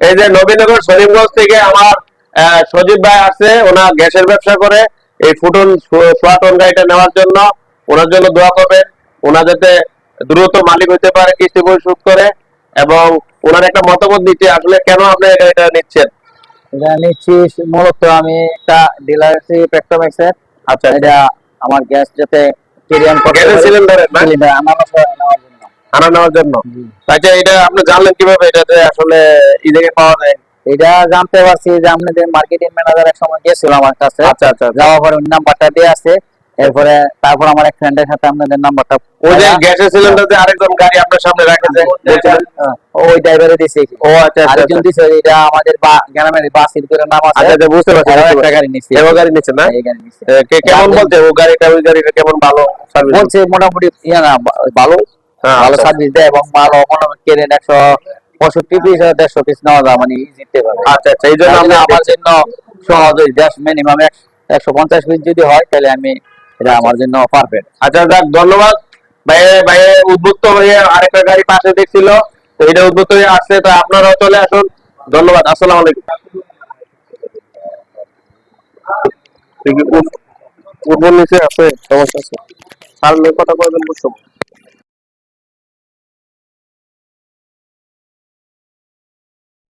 এই যে নবীনগর সলিমগঞ্জ থেকে আমার সজীব ভাই আছে, ওনার গ্যাসের ব্যবসা করে। এই ফুটন সোয়া টন গাড়িটা নেওয়ার জন্য ওনার জন্য দোয়া করবেন। ওনার যাতে দ্রুত মালিক হইতে পারে, কিস্তি পরিশোধ করে। এবং ওনার একটা মতামত দিচ্ছে আসলে কেন আপনি এটা নিচ্ছেন। এটা নিচ্ছি মূলত আমি একটা ডিলারশিপ পেট্রোম্যাক্সের। আচ্ছা আচ্ছা। এটা আমার গ্যাস যাতে ক্যারিয়ান করতে গ্যাসের পারি, সিলিন্ডারের না, সিলিন্ডার আনারস নেওয়ার জন্য। আনা নেওয়ার জন্য। জি। আচ্ছা, এটা আপনি জানলেন কিভাবে এটাতে আসলে এই জায়গায় পাওয়া যায়? এটা জানতে পারছি যে আপনাদের মার্কেটিং ম্যানেজার এক সময় গেছিল আমার কাছে, আচ্ছা আচ্ছা আচ্ছা। যাওয়ার পরে নাম্বারটা দিয়ে আছে। এরপরে তারপর আমার এক ফ্রেন্ডের সাথে আপনাদের নাম্বারটা, ওই যে গ্যাসের সিলিন্ডার যে আরেকজন গাড়ি আপনার সামনে রাখে যে বলছিলেন। ওই ড্রাইভারে দিছে। ও আচ্ছা আচ্ছা আরেকজন আচ্ছা। দিছে, এটা আমাদের গ্রামের বাসির করে নাম আছে। আচ্ছা আচ্ছা, বুঝতে পারছি। এরাও একটা গাড়ি নিছে। এমন গাড়ি নিচ্ছে না? এই গাড়ি নিছে। কেমন বলছে ও গাড়িটা, ওই গাড়িটা কেমন, ভালো সার্ভিস? বলছে মোটামুটি ইয়া না, ভালো হ্যাঁ, ভালো আচ্ছা। সার্ভিস দেয় এবং মাল মোটামুটি কেনেন 165 পিস 150 পিস নেওয়া যায়, মানে জিততে পারবে। আচ্ছা আচ্ছা, এই জন্য তাহলে আপনি আমার জন্য সহজ, ওই গ্যাস মিনিমাম 150 পিস যদি হয় তাহলে আমি, এটা আমার জন্য পারফেক্ট। আচ্ছা যাক, ধন্যবাদ ভাই। ভাই উদ্বুদ্ধ হয়ে আরেকটা গাড়ি পাশে দেখছিল, তো এটা উদ্বুদ্ধ হয়ে আসছে, তো আপনারাও চলে আসুন। ধন্যবাদ, আসসালামু আলাইকুম। উঠবো নিচে আছে, সমস্যা আছে। আর কথা কয়জন বসবো?